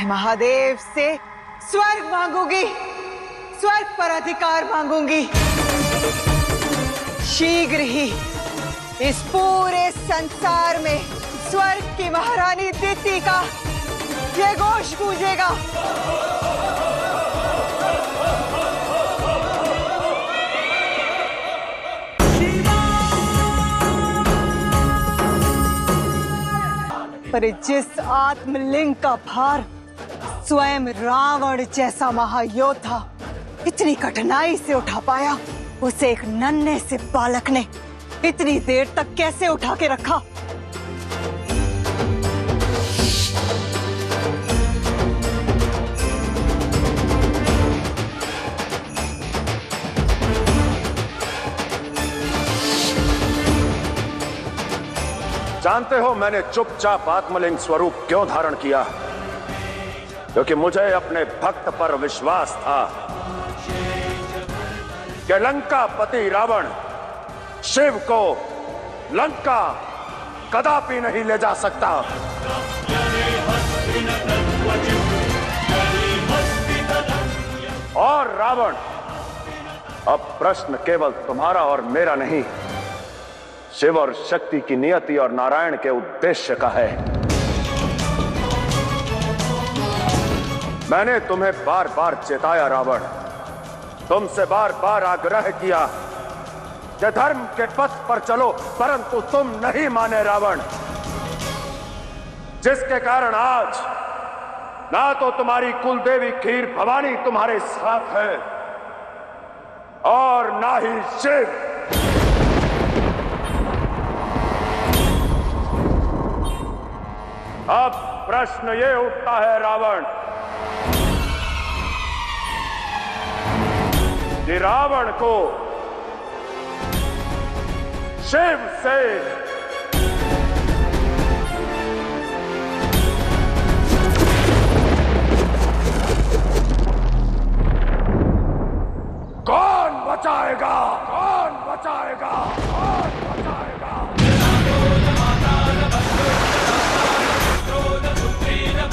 मैं महादेव से स्वर्ग मांगूंगी, स्वर्ग पर अधिकार मांगूंगी। शीघ्र ही इस पूरे संसार में स्वर्ग की महारानी दिति का ये घोष गूंजेगा। पर जिस आत्मलिंग का भार स्वयं रावण जैसा महायोद्धा इतनी कठिनाई से उठा पाया, उसे एक नन्हे से बालक ने इतनी देर तक कैसे उठा के रखा? जानते हो मैंने चुपचाप आत्मलिंग स्वरूप क्यों धारण किया? क्योंकि मुझे अपने भक्त पर विश्वास था कि लंका पति रावण शिव को लंका कदापि नहीं ले जा सकता। और रावण, अब प्रश्न केवल तुम्हारा और मेरा नहीं, शिव और शक्ति की नियति और नारायण के उद्देश्य का है। मैंने तुम्हें बार बार चेताया रावण, तुमसे बार बार आग्रह किया कि धर्म के पथ पर चलो, परंतु तुम नहीं माने रावण, जिसके कारण आज ना तो तुम्हारी कुलदेवी खीर भवानी तुम्हारे साथ है और ना ही शिव। अब प्रश्न ये उठता है रावण कि रावण को शिव से कौन बचाएगा? कौन बचाएगा? कौन बचाएगा?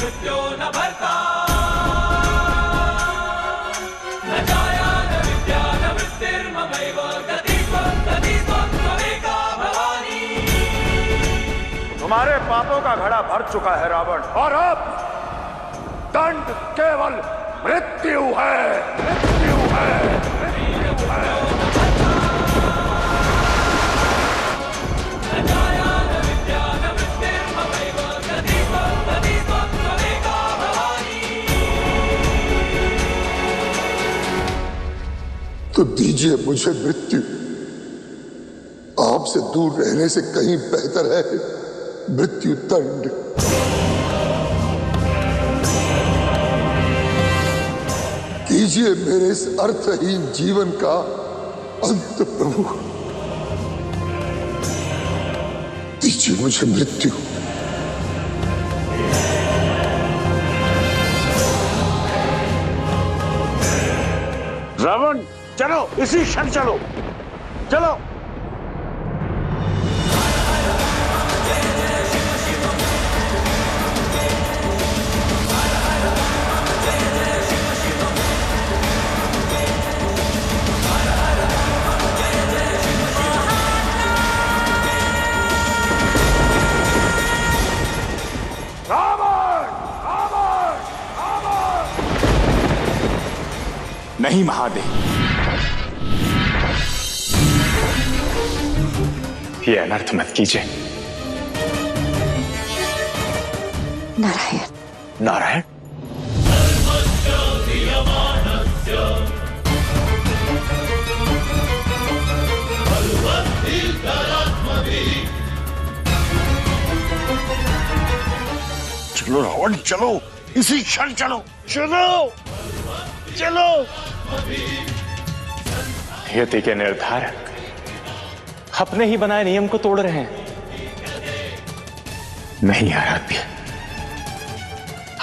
मृत्यो न भर्ता, न जाया न विद्या न मृत्युर्ममैव गतिस्त्वं त्वमेका भवानी। तुम्हारे पापों का घड़ा भर चुका है रावण, और अब दंड केवल मृत्यु है, मृत्यु है, मृत्यु है। तो दीजिए मुझे मृत्यु, आपसे दूर रहने से कहीं बेहतर है मृत्यु दंड। कीजिए मेरे इस अर्थहीन जीवन का अंत प्रभु, दीजिए मुझे मृत्यु। रावण चलो, इसी क्षण चलो, चलो। रावण, रावण, रावण। नहीं महादेव, ये अनर्थ मत कीजिए। नारायण, नारायण, चलो रावण चलो, इसी क्षण चलो, चलो, चलो। यति के निर्धारक अपने ही बनाए नियम को तोड़ रहे हैं। नहीं आराध्य,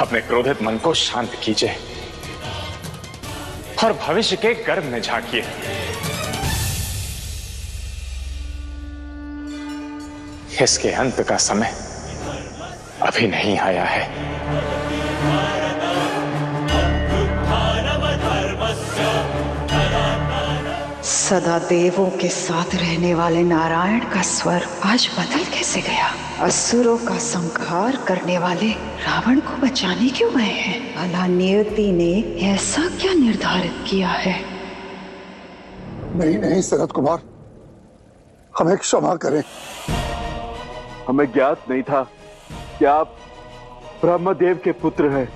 अपने क्रोधित मन को शांत कीजिए और भविष्य के गर्भ में झांकिए। इसके अंत का समय अभी नहीं आया है। सदा देवों के साथ रहने वाले नारायण का स्वर आज बदल कैसे गया? असुरों का संहार करने वाले रावण को बचाने क्यों गए हैं? भला नियति ने ऐसा क्या निर्धारित किया है? नहीं नहीं सनत कुमार, हमें क्षमा करें। हमें ज्ञात नहीं था कि आप ब्रह्मदेव के पुत्र हैं।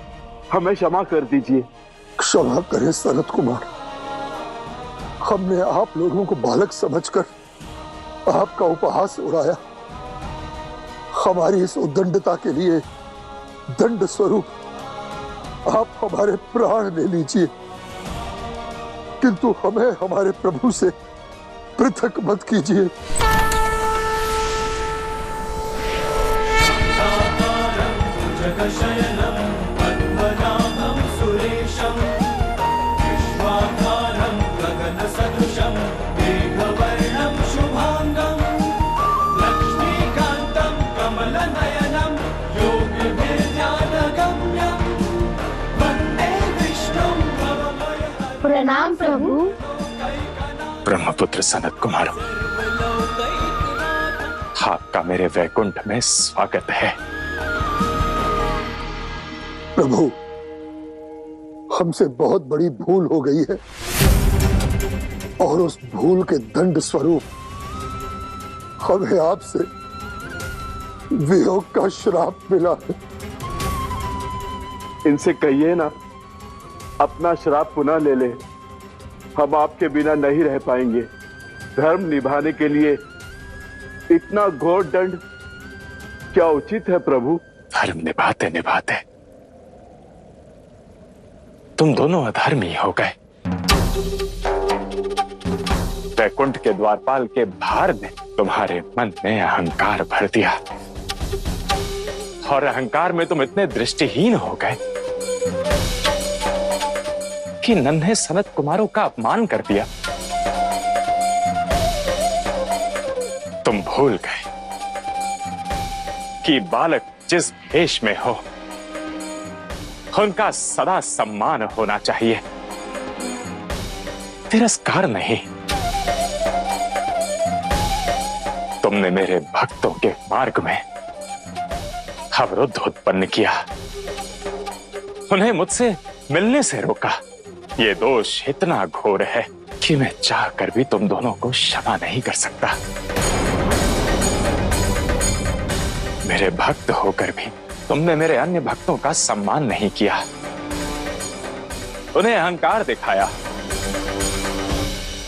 हमें क्षमा कर दीजिए। क्षमा करें सनत कुमार, हमने आप लोगों को बालक समझकर आपका उपहास उड़ाया। हमारी इस उद्दंडता के लिए दंड स्वरूप आप हमारे प्राण ले लीजिए, किंतु हमें हमारे प्रभु से पृथक मत कीजिए। प्रणाम प्रभु। ब्रह्मपुत्र सनत कुमार, आपका मेरे वैकुंठ में स्वागत है। प्रभु, हमसे बहुत बड़ी भूल हो गई है और उस भूल के दंड स्वरूप हमें आपसे वियोग का श्राप मिला है। इनसे कहिए ना, अपना श्राप पुनः ले ले। हम आपके बिना नहीं रह पाएंगे। धर्म निभाने के लिए इतना घोर दंड क्या उचित है प्रभु? धर्म निभाते निभाते तुम दोनों अधर्मी हो गए। वैकुंठ के द्वारपाल के भार ने तुम्हारे मन में अहंकार भर दिया और अहंकार में तुम इतने दृष्टिहीन हो गए कि नन्हे सनत कुमारों का अपमान कर दिया। तुम भूल गए कि बालक जिस भेष में हो उनका सदा सम्मान होना चाहिए, तिरस्कार नहीं। तुमने मेरे भक्तों के मार्ग में अवरोध उत्पन्न किया, उन्हें मुझसे मिलने से रोका। ये दोष इतना घोर है कि मैं चाहकर भी तुम दोनों को क्षमा नहीं कर सकता। मेरे भक्त होकर भी तुमने मेरे अन्य भक्तों का सम्मान नहीं किया, उन्हें अहंकार दिखाया।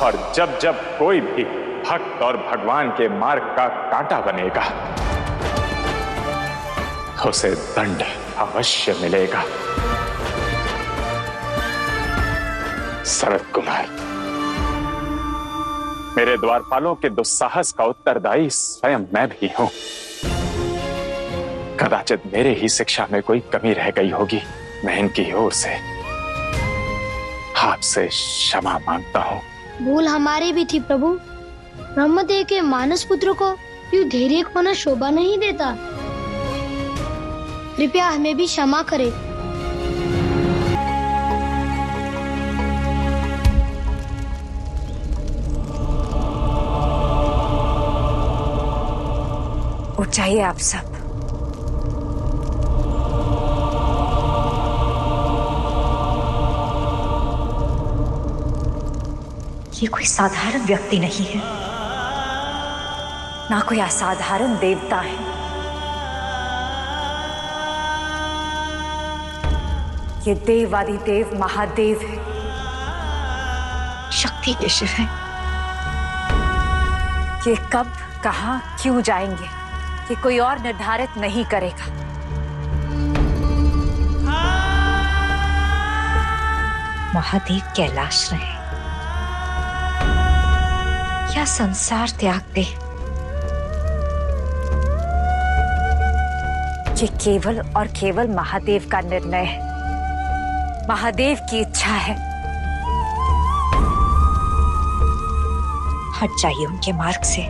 और जब जब कोई भी भक्त और भगवान के मार्ग का कांटा बनेगा, उसे दंड अवश्य मिलेगा। शरद कुमार, मेरे द्वारपालों के दुस्साहस का उत्तरदायी स्वयं मैं भी हूं। कदाचित मेरे ही शिक्षा में कोई कमी रह गई होगी। मैं इनकी ओर से आपसे क्षमा मांगता हूं। भूल हमारी भी थी प्रभु। ब्रह्मदेव के मानस पुत्र को यूं धैर्य खोना शोभा नहीं देता। कृपया हमें भी क्षमा करें। उठ जाइए आप सब। ये कोई साधारण व्यक्ति नहीं है, ना कोई असाधारण देवता है। ये देवादिदेव महादेव है, शक्ति के शिव है। ये कब, कहां, क्यों जाएंगे, ये कोई और निर्धारित नहीं करेगा। महादेव कैलाश रहे या संसार त्याग दे, ये केवल और केवल महादेव का निर्णय है, महादेव की इच्छा है। हट जाइए उनके मार्ग से।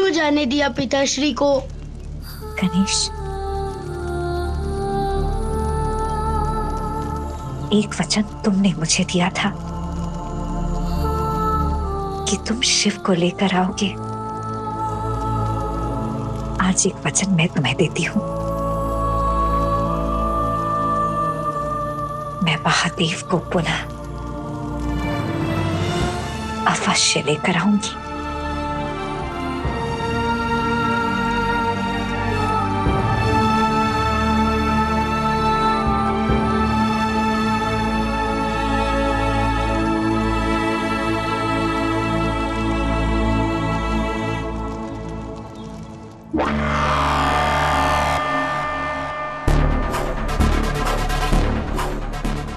क्यों जाने दिया पिताश्री को? गणेश, एक वचन तुमने मुझे दिया था कि तुम शिव को लेकर आओगे। आज एक वचन मैं तुम्हें देती हूँ। मैं महादेव को पुनः अवश्य लेकर आऊंगी।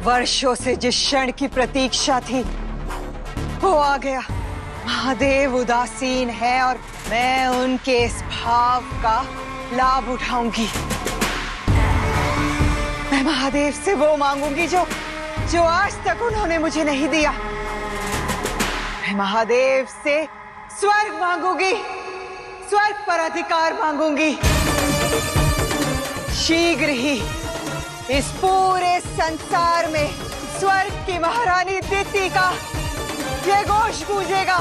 वर्षों से जिस क्षण की प्रतीक्षा थी वो आ गया। महादेव उदासीन है और मैं उनके इस भाव का लाभ उठाऊंगी। मैं महादेव से वो मांगूंगी जो आज तक उन्होंने मुझे नहीं दिया। मैं महादेव से स्वर्ग मांगूंगी, स्वर्ग पर अधिकार मांगूंगी। शीघ्र ही इस पूरे संसार में स्वर्ग की महारानी दिति का जय घोष गूंजेगा।